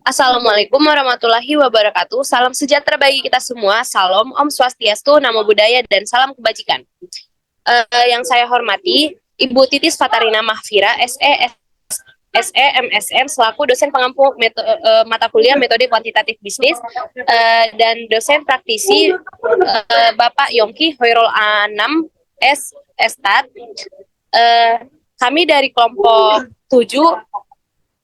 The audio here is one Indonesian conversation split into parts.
Assalamualaikum warahmatullahi wabarakatuh. Salam sejahtera bagi kita semua. Salam, Om Swastiastu, Namo Buddhaya, dan salam kebajikan. Yang saya hormati, Ibu Titis Fatarina Mahfira, SE MSM, selaku dosen pengampu mata kuliah metode kuantitatif bisnis, dan dosen praktisi Bapak Yongki Hoirul Anam, Estat. Kami dari kelompok 7,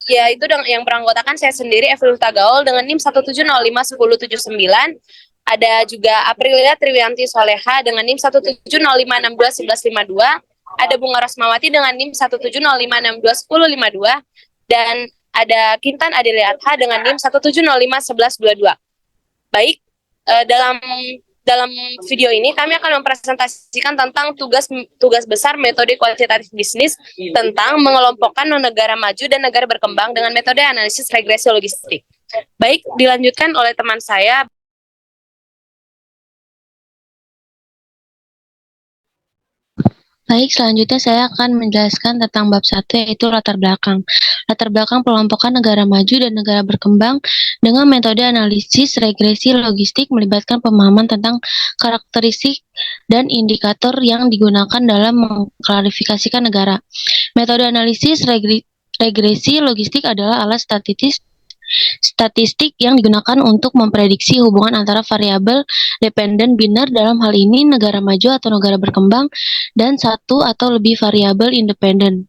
yaitu yang beranggotakan saya sendiri, Evelyn Tagaol, dengan NIM 170510179. Ada juga Aprilia Triwianti Soleha dengan NIM 17056211152. Ada Bunga Rosmawati dengan NIM 17056211052. Dan ada Kintan Adeliatha dengan NIM 170511122. Baik, dalam video ini kami akan mempresentasikan tentang tugas besar metode kuantitatif bisnis tentang mengelompokkan negara maju dan negara berkembang dengan metode analisis regresi logistik. Baik, dilanjutkan oleh teman saya. Baik, selanjutnya saya akan menjelaskan tentang bab 1, yaitu latar belakang. Latar belakang pelompokan negara maju dan negara berkembang dengan metode analisis regresi logistik melibatkan pemahaman tentang karakteristik dan indikator yang digunakan dalam mengklarifikasikan negara. Metode analisis regresi logistik adalah alat statistik yang digunakan untuk memprediksi hubungan antara variabel dependen biner, dalam hal ini negara maju atau negara berkembang, dan satu atau lebih variabel independen.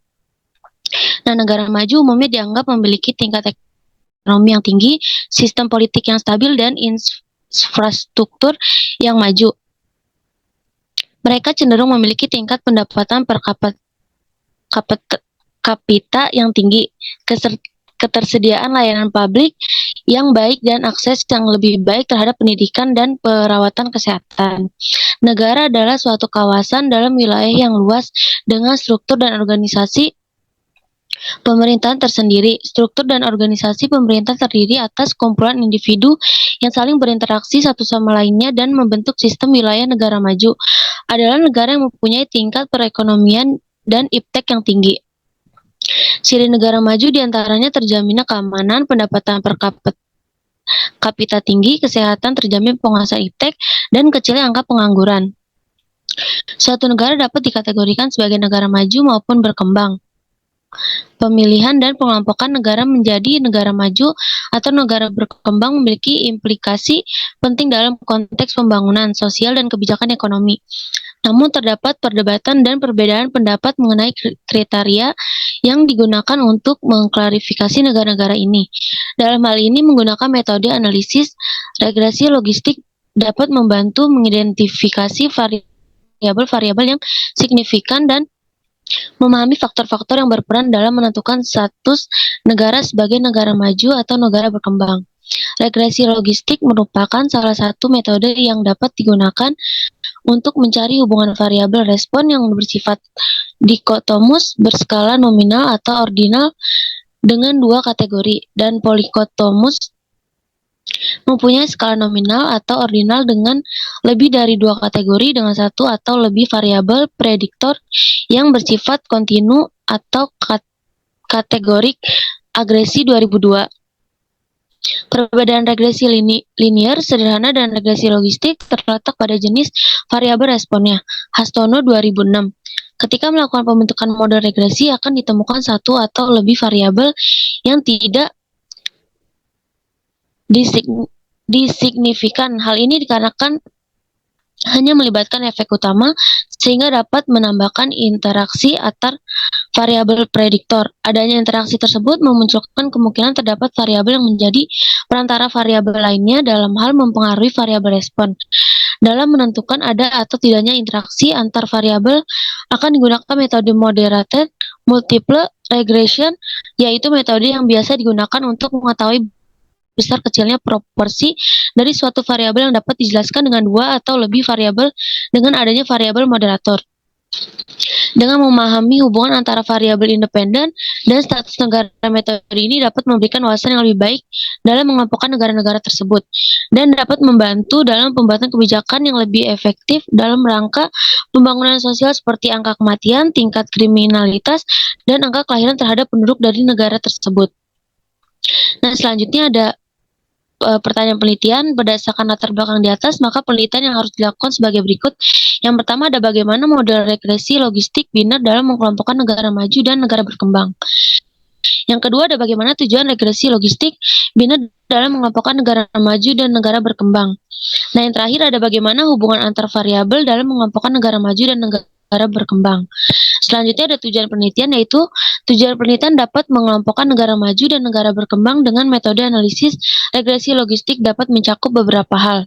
Nah, negara maju umumnya dianggap memiliki tingkat ekonomi yang tinggi, sistem politik yang stabil, dan infrastruktur yang maju. Mereka cenderung memiliki tingkat pendapatan per kapita yang tinggi, ketersediaan layanan publik yang baik, dan akses yang lebih baik terhadap pendidikan dan perawatan kesehatan. Negara adalah suatu kawasan dalam wilayah yang luas dengan struktur dan organisasi pemerintahan tersendiri. Struktur dan organisasi pemerintah terdiri atas kumpulan individu yang saling berinteraksi satu sama lainnya dan membentuk sistem wilayah. Negara maju adalah negara yang mempunyai tingkat perekonomian dan iptek yang tinggi. Ciri negara maju diantaranya terjaminnya keamanan, pendapatan per kapita tinggi, kesehatan, terjamin penguasaan iptek, dan kecilnya angka pengangguran. Suatu negara dapat dikategorikan sebagai negara maju maupun berkembang. Pemilihan dan pengelompokan negara menjadi negara maju atau negara berkembang memiliki implikasi penting dalam konteks pembangunan sosial dan kebijakan ekonomi. Namun terdapat perdebatan dan perbedaan pendapat mengenai kriteria yang digunakan untuk mengklarifikasi negara-negara ini. Dalam hal ini, menggunakan metode analisis regresi logistik dapat membantu mengidentifikasi variabel-variabel yang signifikan dan memahami faktor-faktor yang berperan dalam menentukan status negara sebagai negara maju atau negara berkembang. Regresi logistik merupakan salah satu metode yang dapat digunakan untuk mencari hubungan variabel respon yang bersifat dikotomus berskala nominal atau ordinal dengan dua kategori, dan polikotomus mempunyai skala nominal atau ordinal dengan lebih dari dua kategori dengan satu atau lebih variabel prediktor yang bersifat kontinu atau kategorik. Agresi 2002. Perbedaan regresi linier sederhana dan regresi logistik terletak pada jenis variabel responnya. Hastono 2006. Ketika melakukan pembentukan model regresi akan ditemukan satu atau lebih variabel yang tidak disignifikan. Hal ini dikarenakan hanya melibatkan efek utama sehingga dapat menambahkan interaksi antar variabel prediktor. Adanya interaksi tersebut memunculkan kemungkinan terdapat variabel yang menjadi perantara variabel lainnya dalam hal mempengaruhi variabel respon. Dalam menentukan ada atau tidaknya interaksi antar variabel akan digunakan metode moderated multiple regression, yaitu metode yang biasa digunakan untuk mengetahui besar kecilnya proporsi dari suatu variabel yang dapat dijelaskan dengan dua atau lebih variabel dengan adanya variabel moderator. Dengan memahami hubungan antara variabel independen dan status negara, metode ini dapat memberikan wawasan yang lebih baik dalam mengelompokkan negara-negara tersebut dan dapat membantu dalam pembuatan kebijakan yang lebih efektif dalam rangka pembangunan sosial seperti angka kematian, tingkat kriminalitas, dan angka kelahiran terhadap penduduk dari negara tersebut. Nah, selanjutnya ada pertanyaan penelitian berdasarkan latar belakang di atas, maka penelitian yang harus dilakukan sebagai berikut. Yang pertama ada bagaimana model regresi logistik biner dalam mengelompokkan negara maju dan negara berkembang. Yang kedua ada bagaimana tujuan regresi logistik biner dalam mengelompokkan negara maju dan negara berkembang. Nah, yang terakhir ada bagaimana hubungan antar variabel dalam mengelompokkan negara maju dan negara berkembang. Selanjutnya ada tujuan penelitian, yaitu tujuan penelitian dapat mengelompokkan negara maju dan negara berkembang dengan metode analisis regresi logistik dapat mencakup beberapa hal.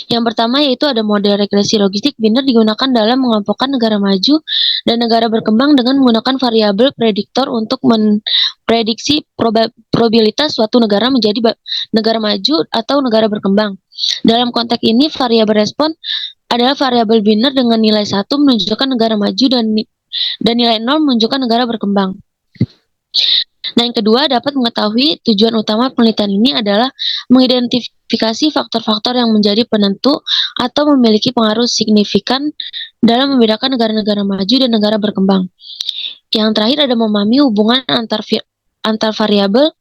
Yang pertama yaitu ada model regresi logistik biner digunakan dalam mengelompokkan negara maju dan negara berkembang dengan menggunakan variabel prediktor untuk memprediksi probabilitas suatu negara menjadi negara maju atau negara berkembang. Dalam konteks ini, variabel respon adalah variabel biner dengan nilai 1 menunjukkan negara maju dan nilai 0 menunjukkan negara berkembang. Nah, yang kedua, dapat mengetahui tujuan utama penelitian ini adalah mengidentifikasi faktor-faktor yang menjadi penentu atau memiliki pengaruh signifikan dalam membedakan negara-negara maju dan negara berkembang. Yang terakhir ada memahami hubungan antar variabel.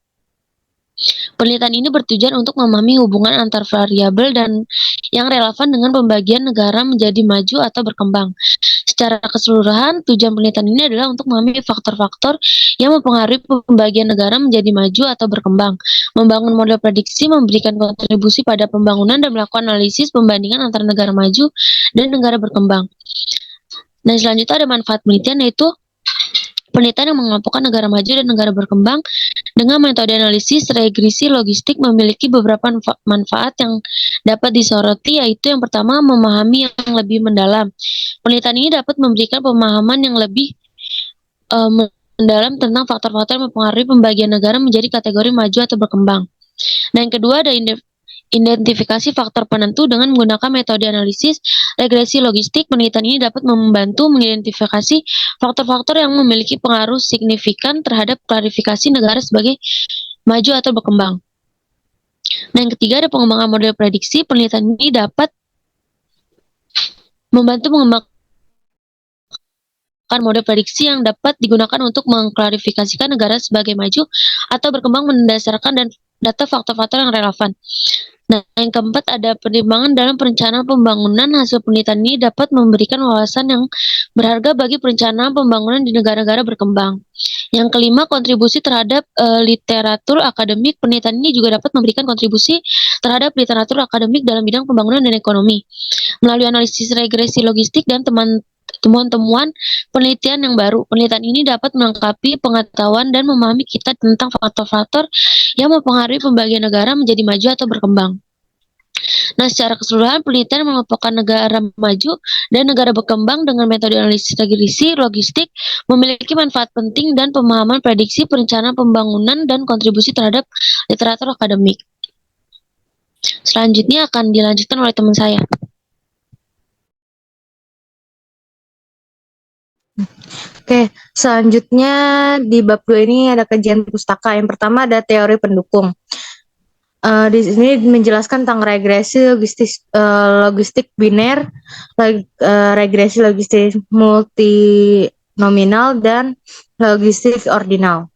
Penelitian ini bertujuan untuk memahami hubungan antar variabel dan yang relevan dengan pembagian negara menjadi maju atau berkembang. Secara keseluruhan, tujuan penelitian ini adalah untuk memahami faktor-faktor yang mempengaruhi pembagian negara menjadi maju atau berkembang, membangun model prediksi, memberikan kontribusi pada pembangunan, dan melakukan analisis pembandingan antara negara maju dan negara berkembang. Dan selanjutnya ada manfaat penelitian, yaitu penelitian yang mengelompokkan negara maju dan negara berkembang dengan metode analisis regresi logistik memiliki beberapa manfaat yang dapat disoroti, yaitu yang pertama, memahami yang lebih mendalam. Penelitian ini dapat memberikan pemahaman yang lebih mendalam tentang faktor-faktor yang mempengaruhi pembagian negara menjadi kategori maju atau berkembang. Nah, yang kedua ada identifikasi faktor penentu dengan menggunakan metode analisis regresi logistik. Penelitian ini dapat membantu mengidentifikasi faktor-faktor yang memiliki pengaruh signifikan terhadap klarifikasi negara sebagai maju atau berkembang. Nah, yang ketiga ada pengembangan model prediksi. Penelitian ini dapat membantu mengembangkan model prediksi yang dapat digunakan untuk mengklarifikasikan negara sebagai maju atau berkembang berdasarkan dan data faktor-faktor yang relevan. Nah, yang keempat ada pertimbangan dalam perencanaan pembangunan. Hasil penelitian ini dapat memberikan wawasan yang berharga bagi perencanaan pembangunan di negara-negara berkembang. Yang kelima, kontribusi terhadap literatur akademik. Penelitian ini juga dapat memberikan kontribusi terhadap literatur akademik dalam bidang pembangunan dan ekonomi. Melalui analisis regresi logistik dan temuan-temuan penelitian yang baru, penelitian ini dapat melengkapi pengetahuan dan memahami kita tentang faktor-faktor yang mempengaruhi pembagian negara menjadi maju atau berkembang. Nah, secara keseluruhan, penelitian mengelompokkan negara maju dan negara berkembang dengan metode analisis regresi logistik memiliki manfaat penting dan pemahaman prediksi perencanaan pembangunan dan kontribusi terhadap literatur akademik. Selanjutnya akan dilanjutkan oleh teman saya. Oke, selanjutnya di bab 2 ini ada kajian pustaka. Yang pertama ada teori pendukung. Di sini menjelaskan tentang regresi logistik biner, regresi logistik multinominal, dan logistik ordinal.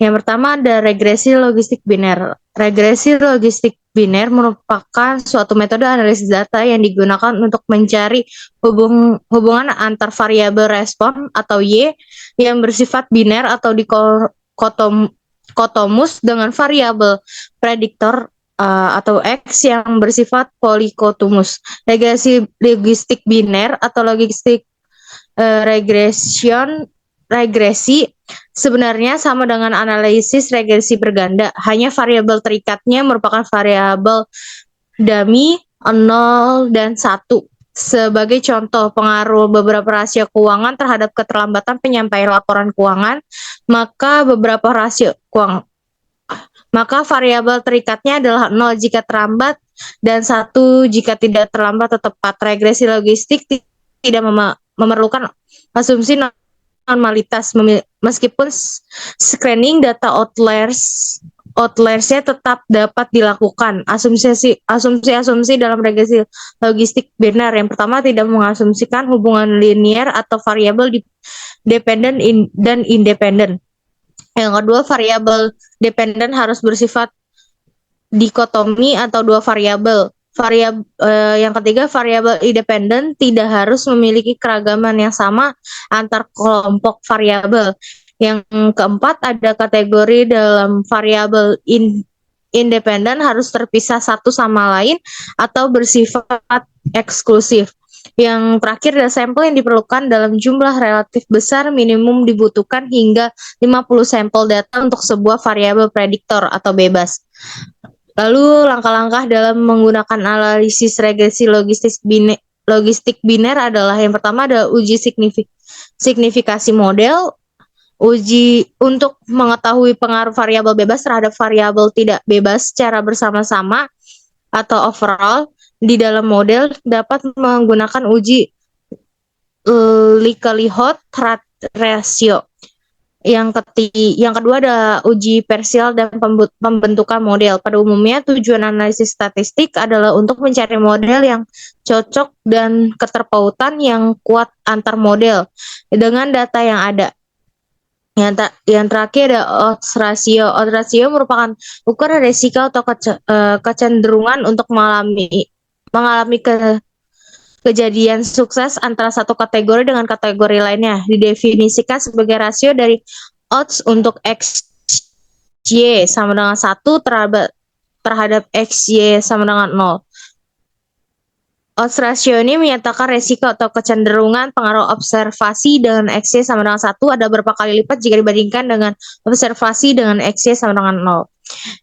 Yang pertama ada regresi logistik biner. Regresi logistik biner merupakan suatu metode analisis data yang digunakan untuk mencari hubungan antar variabel respon atau Y yang bersifat biner atau dikotomus dengan variabel prediktor atau X yang bersifat polikotomus. Regresi logistik biner atau logistik regresi sebenarnya sama dengan analisis regresi berganda, hanya variabel terikatnya merupakan variabel dummy 0 dan 1. Sebagai contoh, pengaruh beberapa rasio keuangan terhadap keterlambatan penyampaian laporan keuangan, maka variabel terikatnya adalah 0 jika terlambat dan 1 jika tidak terlambat atau tepat. Regresi logistik tidak memerlukan asumsi normalitas, meskipun screening data outliers-nya tetap dapat dilakukan. Asumsi dalam regresi logistik biner yang pertama tidak mengasumsikan hubungan linear atau variabel dependen dan independen. Yang kedua, variabel dependen harus bersifat dikotomi atau dua variabel. Yang ketiga, variabel independen tidak harus memiliki keragaman yang sama antar kelompok variabel. Yang keempat, ada kategori dalam variabel independen harus terpisah satu sama lain atau bersifat eksklusif. Yang terakhir ada sampel yang diperlukan dalam jumlah relatif besar, minimum dibutuhkan hingga 50 sampel data untuk sebuah variabel prediktor atau bebas. Lalu langkah-langkah dalam menggunakan analisis regresi logistik biner adalah yang pertama ada uji signifikasi model, uji untuk mengetahui pengaruh variabel bebas terhadap variabel tidak bebas secara bersama-sama atau overall di dalam model dapat menggunakan uji likelihood ratio. Yang kedua ada uji parsial dan pembentukan model. Pada umumnya tujuan analisis statistik adalah untuk mencari model yang cocok dan keterpautan yang kuat antar model dengan data yang ada. Yang terakhir ada odds ratio. Odds ratio merupakan ukuran resiko atau kecenderungan untuk mengalami kejadian sukses antara satu kategori dengan kategori lainnya. Didefinisikan sebagai rasio dari odds untuk XY sama dengan 1 terhadap XY sama dengan 0. Odds ratio ini menyatakan resiko atau kecenderungan pengaruh observasi dengan XY sama dengan 1 ada berapa kali lipat jika dibandingkan dengan observasi dengan XY sama dengan 0.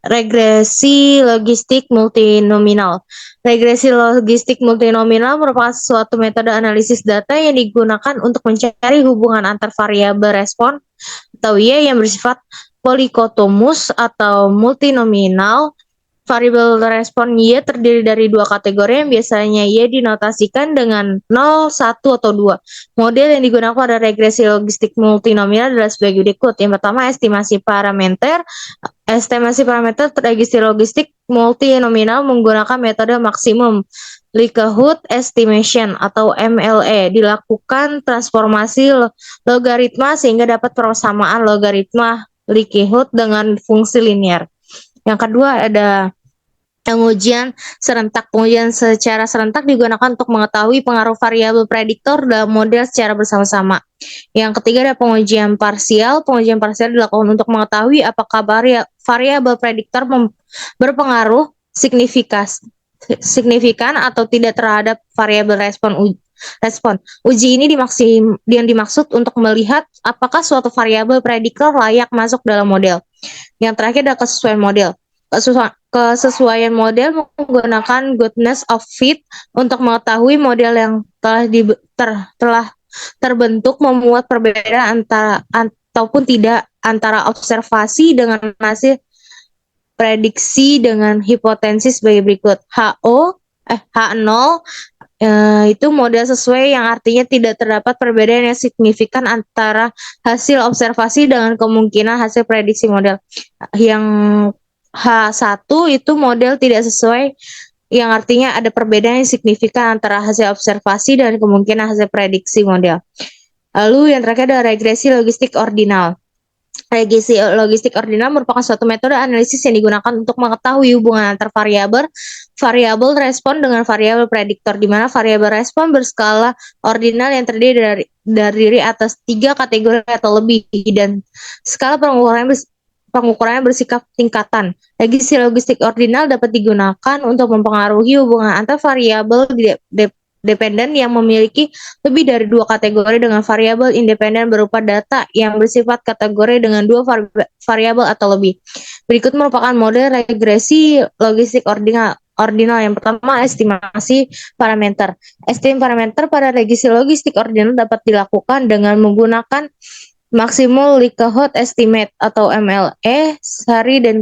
Regresi logistik multinominal. Regresi logistik multinominal merupakan suatu metode analisis data yang digunakan untuk mencari hubungan antar variabel respon atau Y yang bersifat polikotomus atau multinominal. Variabel respon Y terdiri dari dua kategori yang biasanya Y dinotasikan dengan 0, 1, atau 2. Model yang digunakan pada regresi logistik multinominal adalah sebagai berikut. Yang pertama, estimasi parameter. Estimasi parameter regresi logistik multinominal menggunakan metode maksimum likelihood estimation atau MLE. Dilakukan transformasi logaritma sehingga dapat persamaan logaritma likelihood dengan fungsi linear. Yang kedua ada pengujian serentak. Pengujian secara serentak digunakan untuk mengetahui pengaruh variabel prediktor dalam model secara bersama-sama. Yang ketiga ada pengujian parsial. Pengujian parsial dilakukan untuk mengetahui apakah variabel prediktor berpengaruh signifikan atau tidak terhadap variabel respon. Uji ini yang dimaksud untuk melihat apakah suatu variabel prediktor layak masuk dalam model. Yang terakhir adalah kesesuaian model. Kesesuaian model menggunakan goodness of fit untuk mengetahui model yang telah terbentuk memuat perbedaan ataupun tidak antara observasi dengan hasil prediksi dengan hipotesis sebagai berikut. H0 itu model sesuai yang artinya tidak terdapat perbedaan yang signifikan antara hasil observasi dengan kemungkinan hasil prediksi model. Yang H1 itu model tidak sesuai yang artinya ada perbedaan yang signifikan antara hasil observasi dan kemungkinan hasil prediksi model. Lalu yang terakhir adalah regresi logistik ordinal. Regresi logistik ordinal merupakan suatu metode analisis yang digunakan untuk mengetahui hubungan antar variabel respon dengan variabel prediktor, di mana variabel respon berskala ordinal yang terdiri dari atas 3 kategori atau lebih, dan skala pengukurannya bersikap tingkatan. Regresi logistik ordinal dapat digunakan untuk mempengaruhi hubungan antar variabel dependen yang memiliki lebih dari 2 kategori dengan variabel independen berupa data yang bersifat kategori dengan 2 variabel atau lebih. Berikut merupakan model regresi logistik ordinal. Yang pertama, estimasi parameter. Estimasi parameter pada regresi logistik ordinal dapat dilakukan dengan menggunakan Maximal Likelihood Estimate atau MLE, Sari dan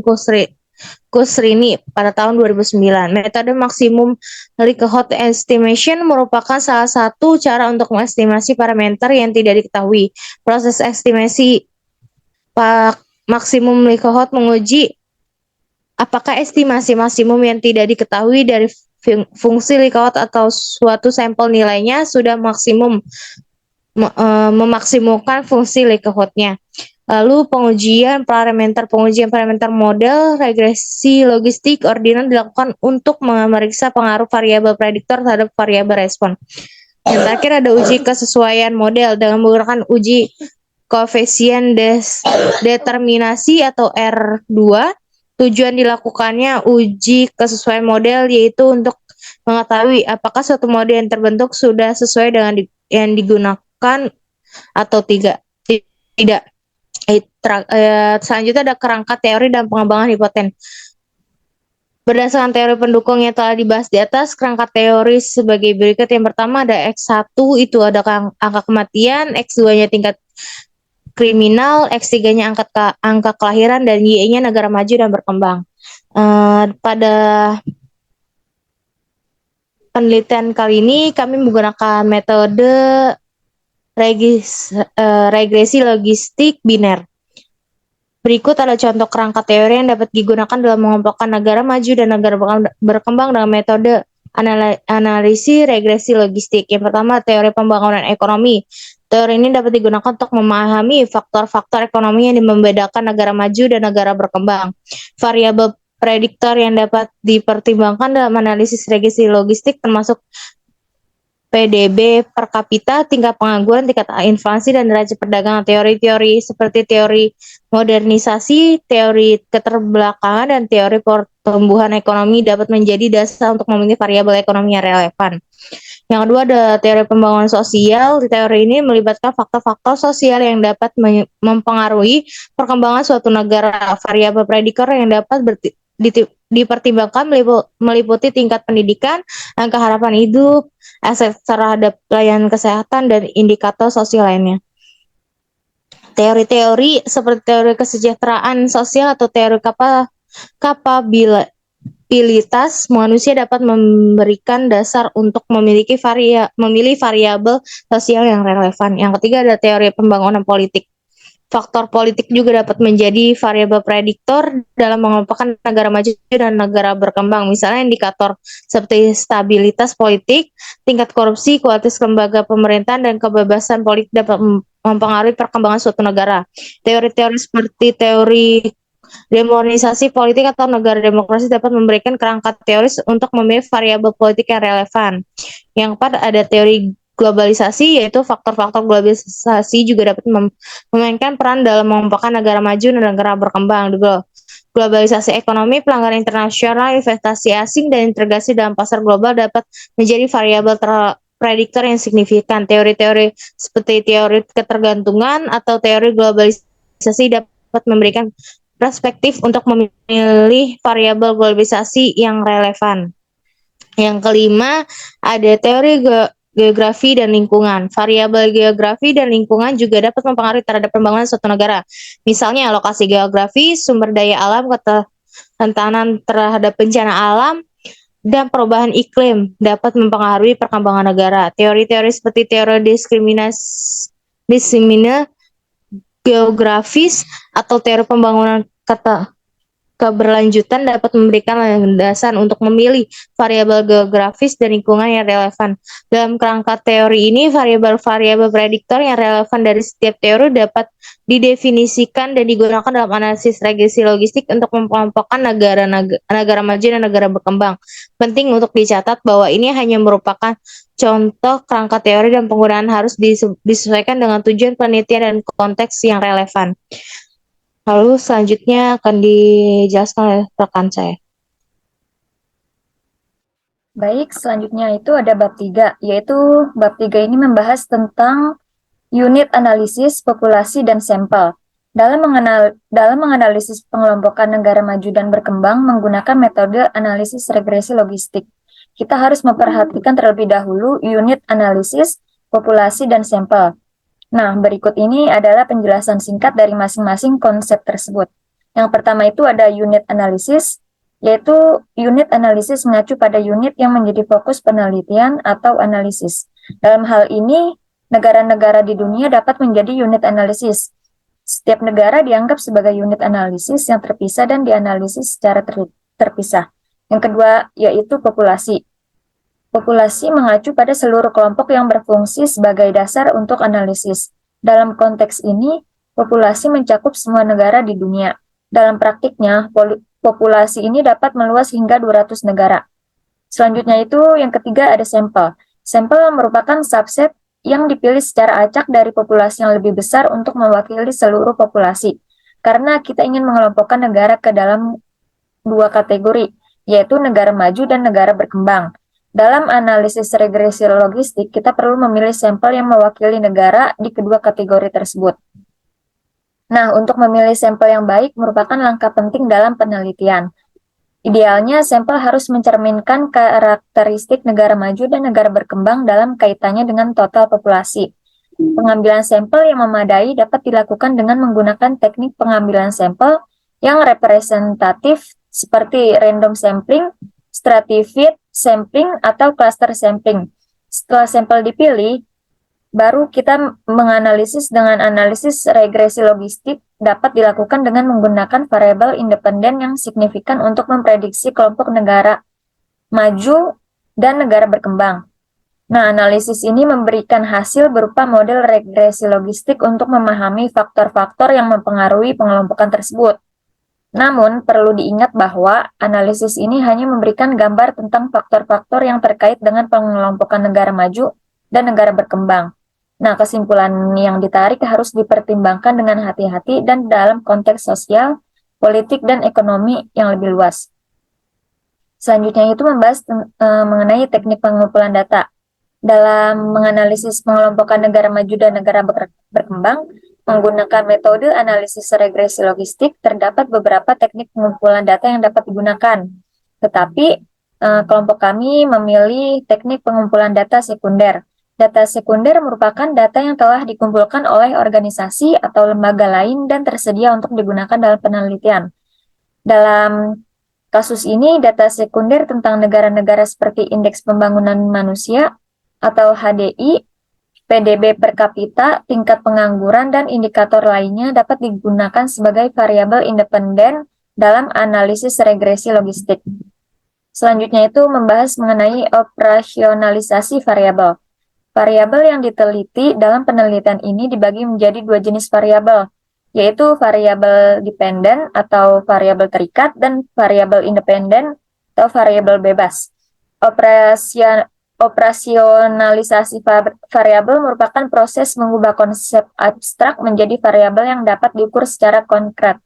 Kusrini pada tahun 2009. Metode Maximum Likelihood Estimation merupakan salah satu cara untuk mengestimasi parameter yang tidak diketahui. Proses estimasi Maximum Likelihood menguji apakah estimasi maksimum yang tidak diketahui dari fungsi likelihood atau suatu sampel nilainya sudah maksimum memaksimumkan fungsi likelihood-nya. Lalu pengujian parameter model regresi logistik ordinan dilakukan untuk memeriksa pengaruh variabel prediktor terhadap variabel respon. Yang terakhir ada uji kesesuaian model dengan menggunakan uji koefisien determinasi atau R2. Tujuan dilakukannya uji kesesuaian model yaitu untuk mengetahui apakah suatu model yang terbentuk sudah sesuai dengan yang digunakan atau tidak. Selanjutnya ada kerangka teori dan pengembangan hipoten. Berdasarkan teori pendukung yang telah dibahas di atas, kerangka teori sebagai berikut. Yang pertama ada X1 itu ada angka kematian, X2-nya tingkat kriminal, X3-nya angka kelahiran, dan Y-nya negara maju dan berkembang. Pada penelitian kali ini kami menggunakan metode regresi logistik biner. Berikut ada contoh kerangka teori yang dapat digunakan dalam mengelompokkan negara maju dan negara berkembang dengan metode analisis regresi logistik. Yang pertama, teori pembangunan ekonomi. Teori ini dapat digunakan untuk memahami faktor-faktor ekonomi yang membedakan negara maju dan negara berkembang. Variabel prediktor yang dapat dipertimbangkan dalam analisis regresi logistik termasuk PDB per kapita, tingkat pengangguran, tingkat inflasi, dan neraca perdagangan. Teori-teori seperti teori modernisasi, teori keterbelakangan, dan teori pertumbuhan ekonomi dapat menjadi dasar untuk memilih variabel ekonomi yang relevan. Yang kedua ada teori pembangunan sosial. Di teori ini melibatkan faktor-faktor sosial yang dapat mempengaruhi perkembangan suatu negara. Variabel prediktor yang dapat dipertimbangkan meliputi tingkat pendidikan, angka harapan hidup, akses terhadap pelayanan kesehatan, dan indikator sosial lainnya. Teori-teori seperti teori kesejahteraan sosial atau teori kapabilitas manusia dapat memberikan dasar untuk memilih variabel sosial yang relevan. Yang ketiga ada teori pembangunan politik. Faktor politik juga dapat menjadi variabel prediktor dalam mengelompokkan negara maju dan negara berkembang. Misalnya indikator seperti stabilitas politik, tingkat korupsi, kualitas lembaga pemerintahan, dan kebebasan politik dapat mempengaruhi perkembangan suatu negara. Teori-teori seperti teori demonisasi politik atau negara demokrasi dapat memberikan kerangka teoris untuk memilih variabel politik yang relevan. Yang keempat ada teori globalisasi, yaitu faktor-faktor globalisasi juga dapat memainkan peran dalam mengelompokkan negara maju dan negara berkembang. Globalisasi ekonomi, pelanggaran internasional, investasi asing, dan integrasi dalam pasar global dapat menjadi variabel prediktor yang signifikan. Teori-teori seperti teori ketergantungan atau teori globalisasi dapat memberikan perspektif untuk memilih variabel globalisasi yang relevan. Yang kelima, ada teori geografi dan lingkungan. Variabel geografi dan lingkungan juga dapat mempengaruhi terhadap pembangunan suatu negara. Misalnya, lokasi geografi, sumber daya alam, kerentanan terhadap bencana alam, dan perubahan iklim dapat mempengaruhi perkembangan negara. Teori-teori seperti teori diskriminasi geografis atau teori pembangunan keberlanjutan dapat memberikan landasan untuk memilih variabel geografis dan lingkungan yang relevan. Dalam kerangka teori ini, variabel-variabel prediktor yang relevan dari setiap teori dapat didefinisikan dan digunakan dalam analisis regresi logistik untuk mengelompokkan negara maju dan negara berkembang. Penting untuk dicatat bahwa ini hanya merupakan contoh kerangka teori dan penggunaan harus disesuaikan dengan tujuan penelitian dan konteks yang relevan. Lalu selanjutnya akan dijelaskan oleh rekan saya. Baik, selanjutnya itu ada bab 3, yaitu bab 3 ini membahas tentang unit analisis, populasi, dan sampel. Dalam menganalisis pengelompokan negara maju dan berkembang menggunakan metode analisis regresi logistik, kita harus memperhatikan terlebih dahulu unit analisis, populasi, dan sampel. Nah, berikut ini adalah penjelasan singkat dari masing-masing konsep tersebut. Yang pertama itu ada unit analisis, yaitu unit analisis mengacu pada unit yang menjadi fokus penelitian atau analisis. Dalam hal ini, negara-negara di dunia dapat menjadi unit analisis. Setiap negara dianggap sebagai unit analisis yang terpisah dan dianalisis secara terpisah. Yang kedua, yaitu populasi. Populasi mengacu pada seluruh kelompok yang berfungsi sebagai dasar untuk analisis. Dalam konteks ini, populasi mencakup semua negara di dunia. Dalam praktiknya, populasi ini dapat meluas hingga 200 negara. Selanjutnya itu yang ketiga ada sampel. Sampel merupakan subset yang dipilih secara acak dari populasi yang lebih besar untuk mewakili seluruh populasi. Karena kita ingin mengelompokkan negara ke dalam dua kategori, yaitu negara maju dan negara berkembang. Dalam analisis regresi logistik, kita perlu memilih sampel yang mewakili negara di kedua kategori tersebut. Nah, untuk memilih sampel yang baik merupakan langkah penting dalam penelitian. Idealnya, sampel harus mencerminkan karakteristik negara maju dan negara berkembang dalam kaitannya dengan total populasi. Pengambilan sampel yang memadai dapat dilakukan dengan menggunakan teknik pengambilan sampel yang representatif seperti random sampling, stratified sampling, atau cluster sampling. Setelah sampel dipilih, baru kita menganalisis dengan analisis regresi logistik dapat dilakukan dengan menggunakan variabel independen yang signifikan untuk memprediksi kelompok negara maju dan negara berkembang. Nah, analisis ini memberikan hasil berupa model regresi logistik untuk memahami faktor-faktor yang mempengaruhi pengelompokan tersebut. Namun, perlu diingat bahwa analisis ini hanya memberikan gambar tentang faktor-faktor yang terkait dengan pengelompokan negara maju dan negara berkembang. Nah, kesimpulan yang ditarik harus dipertimbangkan dengan hati-hati dan dalam konteks sosial, politik, dan ekonomi yang lebih luas. Selanjutnya itu membahas mengenai teknik pengumpulan data. Dalam menganalisis pengelompokan negara maju dan negara berkembang, menggunakan metode analisis regresi logistik, terdapat beberapa teknik pengumpulan data yang dapat digunakan. Tetapi, kelompok kami memilih teknik pengumpulan data sekunder. Data sekunder merupakan data yang telah dikumpulkan oleh organisasi atau lembaga lain dan tersedia untuk digunakan dalam penelitian. Dalam kasus ini, data sekunder tentang negara-negara seperti Indeks Pembangunan Manusia atau HDI, PDB per kapita, tingkat pengangguran, dan indikator lainnya dapat digunakan sebagai variabel independen dalam analisis regresi logistik. Selanjutnya itu membahas mengenai operasionalisasi variabel. Variabel yang diteliti dalam penelitian ini dibagi menjadi dua jenis variabel, yaitu variabel dependen atau variabel terikat dan variabel independen atau variabel bebas. Operasionalisasi variabel merupakan proses mengubah konsep abstrak menjadi variabel yang dapat diukur secara konkret.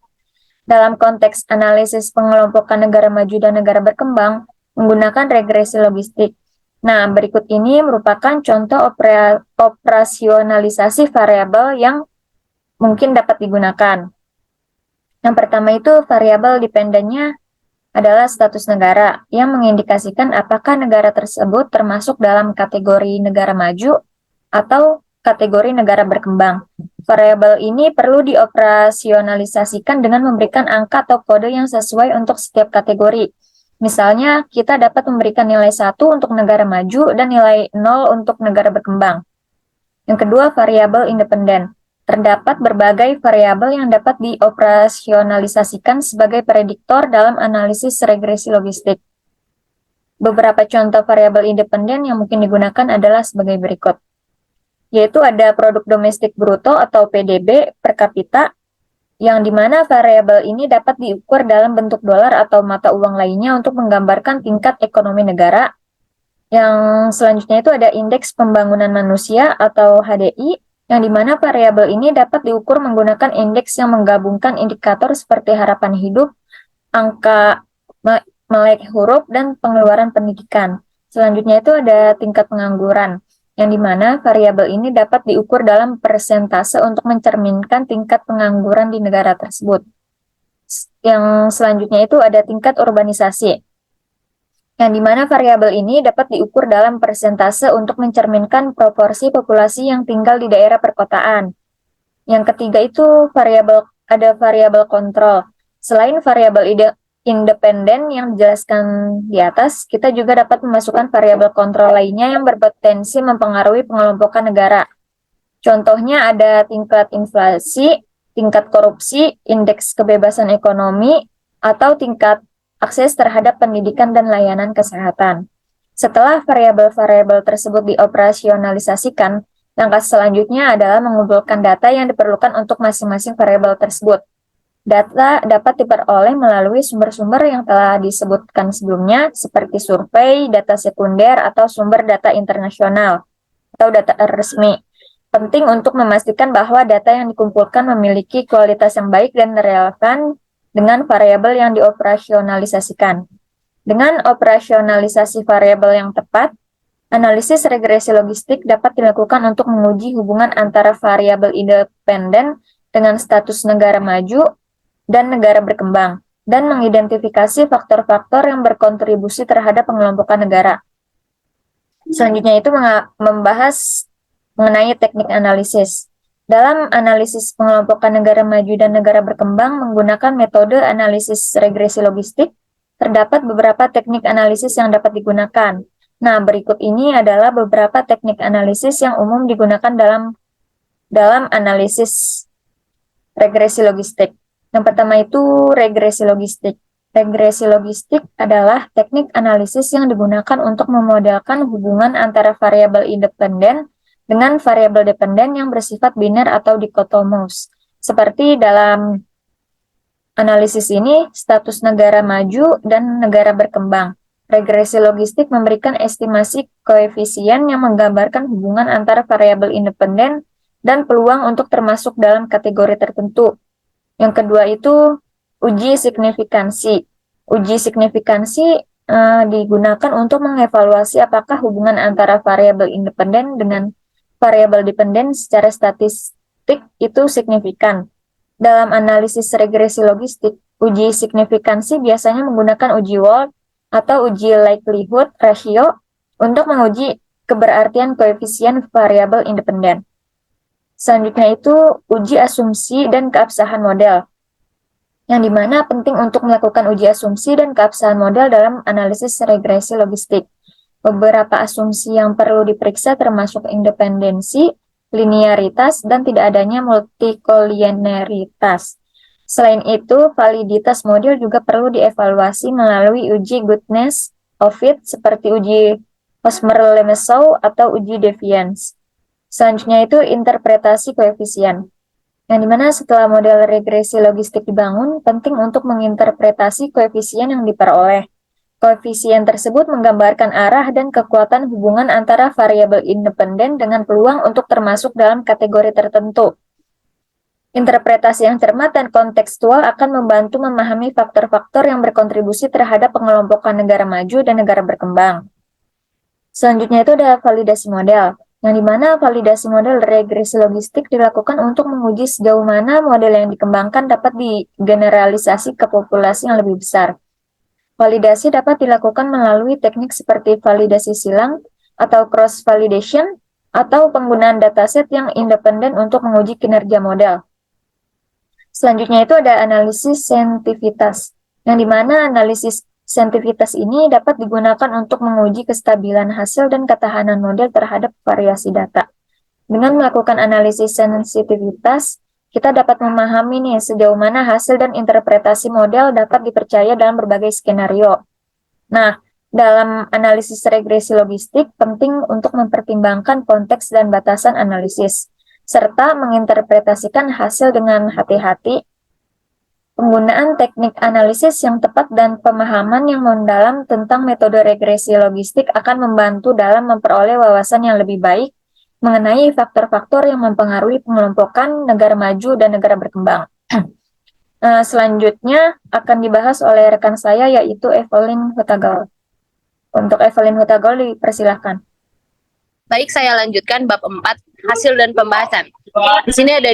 Dalam konteks analisis pengelompokan negara maju dan negara berkembang menggunakan regresi logistik. Nah, berikut ini merupakan contoh operasionalisasi variabel yang mungkin dapat digunakan. Yang pertama itu variabel dependennya adalah status negara yang mengindikasikan apakah negara tersebut termasuk dalam kategori negara maju atau kategori negara berkembang. Variabel ini perlu dioperasionalisasikan dengan memberikan angka atau kode yang sesuai untuk setiap kategori. Misalnya, kita dapat memberikan nilai 1 untuk negara maju dan nilai 0 untuk negara berkembang. Yang kedua, variabel independen. Terdapat berbagai variabel yang dapat dioperasionalisasikan sebagai prediktor dalam analisis regresi logistik. Beberapa contoh variabel independen yang mungkin digunakan adalah sebagai berikut, yaitu ada produk domestik bruto atau PDB per kapita, yang dimana variabel ini dapat diukur dalam bentuk dolar atau mata uang lainnya untuk menggambarkan tingkat ekonomi negara. Yang selanjutnya itu ada indeks pembangunan manusia atau HDI, yang dimana variabel ini dapat diukur menggunakan indeks yang menggabungkan indikator seperti harapan hidup, angka melek huruf, dan pengeluaran pendidikan. Selanjutnya itu ada tingkat pengangguran, yang dimana variabel ini dapat diukur dalam persentase untuk mencerminkan tingkat pengangguran di negara tersebut. Yang selanjutnya itu ada tingkat urbanisasi, yang dimana variabel ini dapat diukur dalam persentase untuk mencerminkan proporsi populasi yang tinggal di daerah perkotaan. Yang ketiga itu ada variabel kontrol. Selain variabel independen yang dijelaskan di atas, kita juga dapat memasukkan variabel kontrol lainnya yang berpotensi mempengaruhi pengelompokan negara. Contohnya ada tingkat inflasi, tingkat korupsi, indeks kebebasan ekonomi, atau tingkat akses terhadap pendidikan dan layanan kesehatan. Setelah variabel-variabel tersebut dioperasionalisasikan, Langkah selanjutnya adalah mengumpulkan data yang diperlukan untuk masing-masing variabel tersebut. Data dapat diperoleh melalui sumber-sumber yang telah disebutkan sebelumnya, seperti survei, data sekunder, atau sumber data internasional atau data resmi. Penting untuk memastikan bahwa data yang dikumpulkan memiliki kualitas yang baik dan relevan dengan variabel yang dioperasionalisasikan. Dengan operasionalisasi variabel yang tepat, analisis regresi logistik dapat dilakukan untuk menguji hubungan antara variabel independen dengan status negara maju dan negara berkembang, dan mengidentifikasi faktor-faktor yang berkontribusi terhadap pengelompokan negara. Selanjutnya itu membahas mengenai teknik analisis. Dalam analisis pengelompokan negara maju dan negara berkembang menggunakan metode analisis regresi logistik, terdapat beberapa teknik analisis yang dapat digunakan. Nah, berikut ini adalah beberapa teknik analisis yang umum digunakan dalam analisis regresi logistik. Yang pertama itu regresi logistik. Regresi logistik adalah teknik analisis yang digunakan untuk memodelkan hubungan antara variabel independen dengan variabel dependen yang bersifat biner atau dikotomus. Seperti dalam analisis ini, status negara maju dan negara berkembang. Regresi logistik memberikan estimasi koefisien yang menggambarkan hubungan antara variabel independen dan peluang untuk termasuk dalam kategori tertentu. Yang kedua itu uji signifikansi. Uji signifikansi digunakan untuk mengevaluasi apakah hubungan antara variabel independen dengan variabel dependen secara statistik itu signifikan. Dalam analisis regresi logistik, uji signifikansi biasanya menggunakan uji Wald atau uji likelihood ratio untuk menguji keberartian koefisien variabel independen. Selanjutnya itu uji asumsi dan keabsahan model, yang dimana penting untuk melakukan uji asumsi dan keabsahan model dalam analisis regresi logistik. Beberapa asumsi yang perlu diperiksa termasuk independensi, linearitas, dan tidak adanya multikolinearitas. Selain itu, validitas model juga perlu dievaluasi melalui uji goodness of fit seperti uji Hosmer-Lemesow atau uji deviance. Selanjutnya itu interpretasi koefisien, yang dimana setelah model regresi logistik dibangun, penting untuk menginterpretasi koefisien yang diperoleh. Koefisien tersebut menggambarkan arah dan kekuatan hubungan antara variabel independen dengan peluang untuk termasuk dalam kategori tertentu. Interpretasi yang cermat dan kontekstual akan membantu memahami faktor-faktor yang berkontribusi terhadap pengelompokan negara maju dan negara berkembang. Selanjutnya itu ada validasi model, yang dimana validasi model regresi logistik dilakukan untuk menguji sejauh mana model yang dikembangkan dapat digeneralisasi ke populasi yang lebih besar. Validasi dapat dilakukan melalui teknik seperti validasi silang atau cross-validation, atau penggunaan dataset yang independen untuk menguji kinerja model. Selanjutnya itu ada analisis sensitivitas, yang dimana analisis sensitivitas ini dapat digunakan untuk menguji kestabilan hasil dan ketahanan model terhadap variasi data. Dengan melakukan analisis sensitivitas, kita dapat memahami nih sejauh mana hasil dan interpretasi model dapat dipercaya dalam berbagai skenario. Nah, dalam analisis regresi logistik, penting untuk mempertimbangkan konteks dan batasan analisis, serta menginterpretasikan hasil dengan hati-hati. Penggunaan teknik analisis yang tepat dan pemahaman yang mendalam tentang metode regresi logistik akan membantu dalam memperoleh wawasan yang lebih baik mengenai faktor-faktor yang mempengaruhi pengelompokan negara maju dan negara berkembang. Selanjutnya akan dibahas oleh rekan saya, yaitu Evelyn Hutagal. Untuk Evelyn Hutagal dipersilahkan. Baik, saya lanjutkan bab 4, hasil dan pembahasan. Di sini ada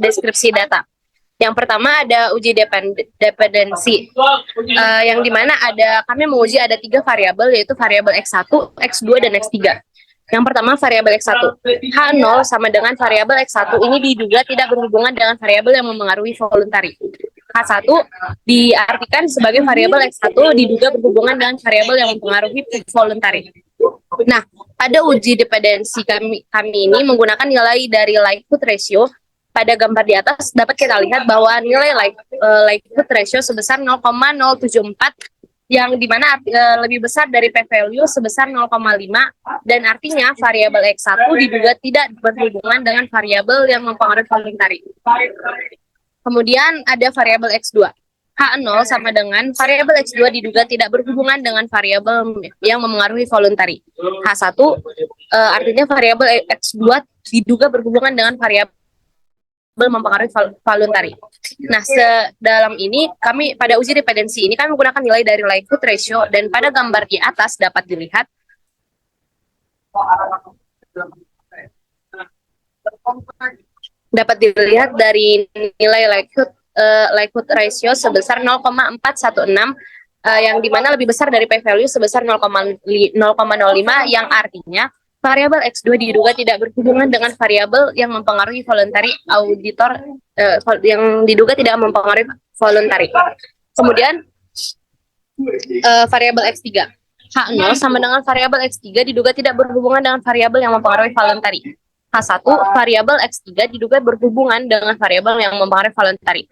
deskripsi data. Yang pertama ada uji dependensi, yang dimana kami menguji ada 3 variabel, yaitu variabel X1, X2, dan X3. Yang pertama variabel X1, H0 sama dengan variabel X1 ini diduga tidak berhubungan dengan variabel yang mempengaruhi voluntari. H1 diartikan sebagai variabel X1 diduga berhubungan dengan variabel yang mempengaruhi voluntari. Nah, pada uji dependensi kami ini menggunakan nilai dari likelihood ratio. Pada gambar di atas dapat kita lihat bahwa nilai likelihood ratio sebesar 0,074 yang dimana lebih besar dari p-value sebesar 0,5 dan artinya variabel X1 diduga tidak berhubungan dengan variabel yang mempengaruhi volume tarik. Kemudian ada variabel X2. H0 sama dengan variabel X2 diduga tidak berhubungan dengan variabel yang mempengaruhi volume tarik. H1 artinya variabel X2 diduga berhubungan dengan variabel mempengaruhi voluntary. Nah, dalam ini kami pada uji dependensi ini kami menggunakan nilai dari likelihood ratio dan pada gambar di atas dapat dilihat dari nilai likelihood ratio sebesar 0,416 yang dimana lebih besar dari p-value sebesar 0,05 yang artinya variabel X2 diduga tidak berhubungan dengan variabel yang mempengaruhi voluntary auditor yang diduga tidak mempengaruhi voluntary. Kemudian variabel X3. H0 sama dengan variabel X3 diduga tidak berhubungan dengan variabel yang mempengaruhi voluntary. H1 variabel X3 diduga berhubungan dengan variabel yang mempengaruhi voluntary.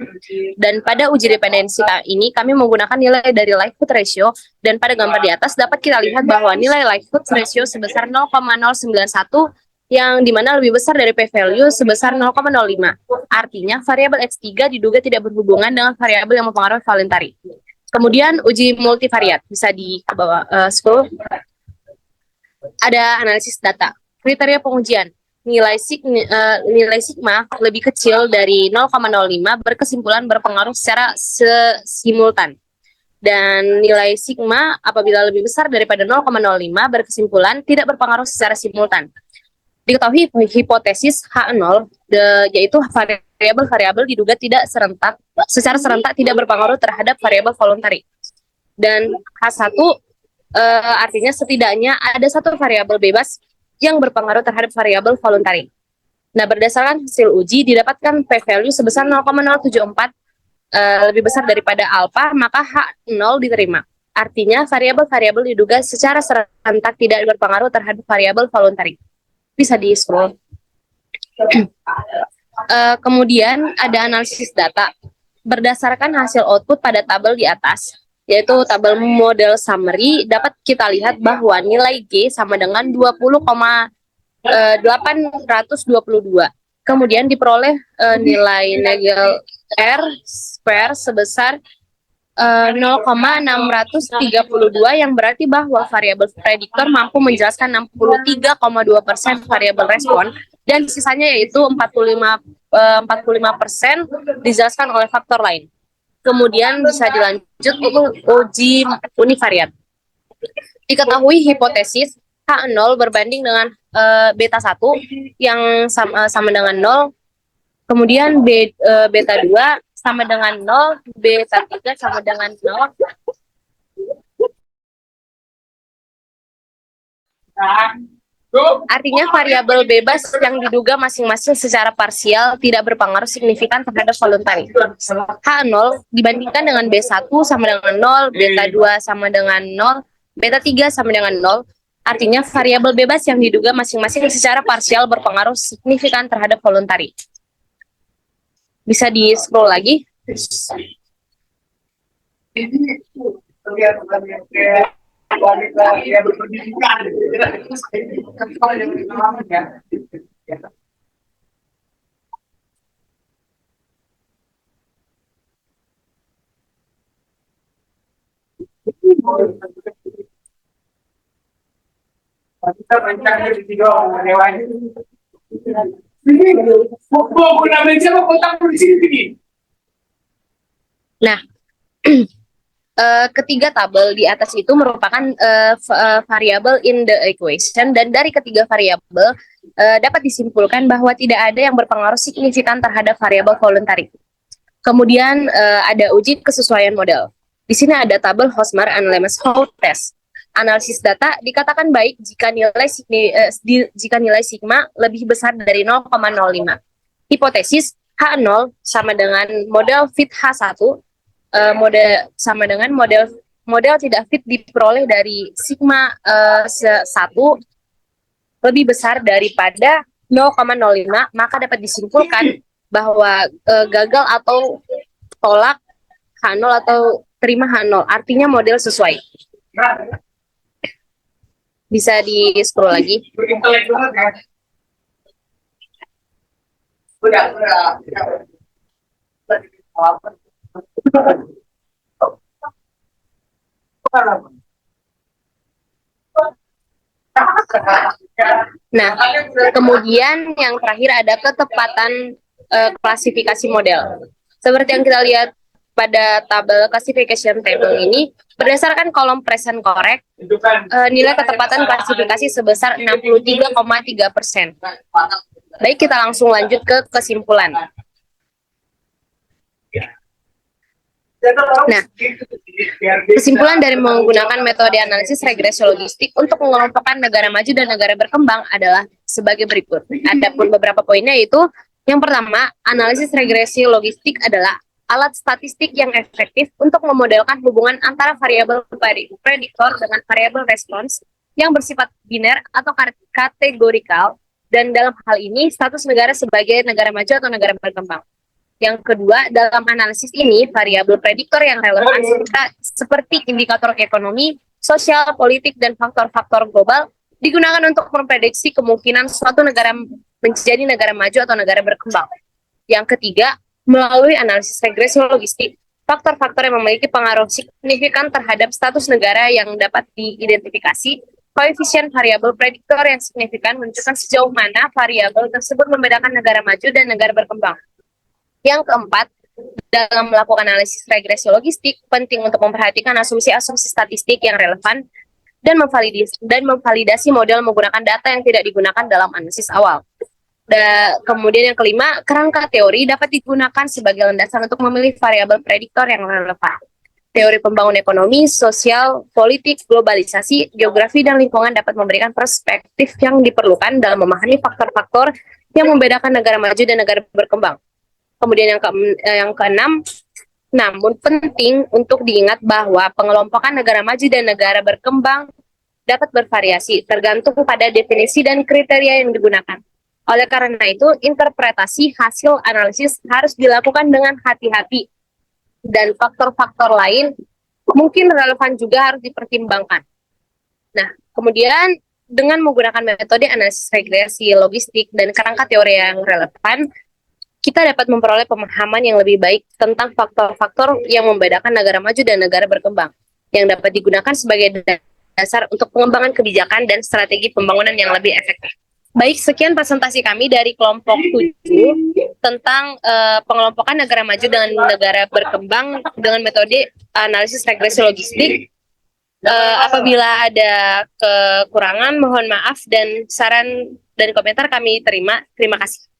Dan pada uji dependensi ini kami menggunakan nilai dari likelihood ratio dan pada gambar di atas dapat kita lihat bahwa nilai likelihood ratio sebesar 0,091 yang dimana lebih besar dari p-value sebesar 0,05. Artinya variabel X3 diduga tidak berhubungan dengan variabel yang mempengaruhi voluntary. Kemudian uji multivariat bisa di bawah scroll. Ada analisis data. Kriteria pengujian. Nilai sigma lebih kecil dari 0,05 berkesimpulan berpengaruh secara simultan. Dan nilai sigma apabila lebih besar daripada 0,05 berkesimpulan tidak berpengaruh secara simultan. Diketahui hipotesis H0 yaitu variabel diduga tidak secara serentak tidak berpengaruh terhadap variabel voluntary. Dan H1 artinya setidaknya ada satu variabel bebas yang berpengaruh terhadap variabel voluntary. Nah, berdasarkan hasil uji didapatkan p-value sebesar 0,074 lebih besar daripada alpha, maka H0 diterima. Artinya variabel-variabel diduga secara serentak tidak berpengaruh terhadap variabel voluntary. Bisa di-scroll. Kemudian ada analisis data. Berdasarkan hasil output pada tabel di atas, yaitu tabel model summary, dapat kita lihat bahwa nilai G sama dengan 20,822. Kemudian diperoleh nilai Nagel R square sebesar 0,632 yang berarti bahwa variabel prediktor mampu menjelaskan 63,2% variabel respon dan sisanya yaitu 45% dijelaskan oleh faktor lain. Kemudian bisa dilanjut uji univariat. Diketahui hipotesis H0 berbanding dengan beta 1 yang sama dengan 0. Kemudian beta 2 sama dengan 0, beta 3 sama dengan 0. Artinya variabel bebas yang diduga masing-masing secara parsial tidak berpengaruh signifikan terhadap voluntary. H0 dibandingkan dengan B1 sama dengan 0, beta 2 sama dengan 0, beta 3 sama dengan 0. Artinya variabel bebas yang diduga masing-masing secara parsial berpengaruh signifikan terhadap voluntary. Bisa di-scroll lagi. Nah, ketiga tabel di atas itu merupakan variabel in the equation, dan dari ketiga variabel dapat disimpulkan bahwa tidak ada yang berpengaruh signifikan terhadap variabel voluntary. Kemudian ada uji kesesuaian model. Di sini ada tabel Hosmer and Lemeshout test. Analisis data dikatakan baik jika nilai sigma lebih besar dari 0,05. Hipotesis H0 sama dengan model fit H1, model sama dengan model tidak fit diperoleh dari sigma 1 lebih besar daripada 0,05, maka dapat disimpulkan bahwa gagal atau tolak H0 atau terima H0, artinya model sesuai. Bisa di-scroll lagi. Nah, kemudian yang terakhir ada ketepatan klasifikasi model. Seperti yang kita lihat pada tabel classification table ini, berdasarkan kolom present correct, nilai ketepatan klasifikasi sebesar 63,3%. Baik, kita langsung lanjut ke kesimpulan. Nah, kesimpulan dari menggunakan metode analisis regresi logistik untuk mengelompokkan negara maju dan negara berkembang adalah sebagai berikut. Adapun beberapa poinnya yaitu, yang pertama, analisis regresi logistik adalah alat statistik yang efektif untuk memodelkan hubungan antara variabel prediktor dengan variabel respons yang bersifat biner atau kategorikal, dan dalam hal ini status negara sebagai negara maju atau negara berkembang. Yang kedua, dalam analisis ini, variabel prediktor yang relevan seperti indikator ekonomi, sosial, politik, dan faktor-faktor global digunakan untuk memprediksi kemungkinan suatu negara menjadi negara maju atau negara berkembang. Yang ketiga, melalui analisis regresi logistik, faktor-faktor yang memiliki pengaruh signifikan terhadap status negara yang dapat diidentifikasi, koefisien variabel prediktor yang signifikan menunjukkan sejauh mana variabel tersebut membedakan negara maju dan negara berkembang. Yang keempat, dalam melakukan analisis regresi logistik, penting untuk memperhatikan asumsi-asumsi statistik yang relevan dan memvalidasi model menggunakan data yang tidak digunakan dalam analisis awal. Kemudian yang kelima, kerangka teori dapat digunakan sebagai landasan untuk memilih variabel prediktor yang relevan. Teori pembangunan ekonomi, sosial, politik, globalisasi, geografi, dan lingkungan dapat memberikan perspektif yang diperlukan dalam memahami faktor-faktor yang membedakan negara maju dan negara berkembang. Kemudian yang keenam, namun penting untuk diingat bahwa pengelompokan negara maju dan negara berkembang dapat bervariasi tergantung pada definisi dan kriteria yang digunakan. Oleh karena itu, interpretasi hasil analisis harus dilakukan dengan hati-hati, dan faktor-faktor lain mungkin relevan juga harus dipertimbangkan. Nah, kemudian dengan menggunakan metode analisis regresi logistik dan kerangka teori yang relevan, kita dapat memperoleh pemahaman yang lebih baik tentang faktor-faktor yang membedakan negara maju dan negara berkembang, yang dapat digunakan sebagai dasar untuk pengembangan kebijakan dan strategi pembangunan yang lebih efektif. Baik, sekian presentasi kami dari kelompok 7 tentang pengelompokan negara maju dengan negara berkembang dengan metode analisis regresi logistik. Apabila ada kekurangan, mohon maaf, dan saran dan komentar kami terima. Terima kasih.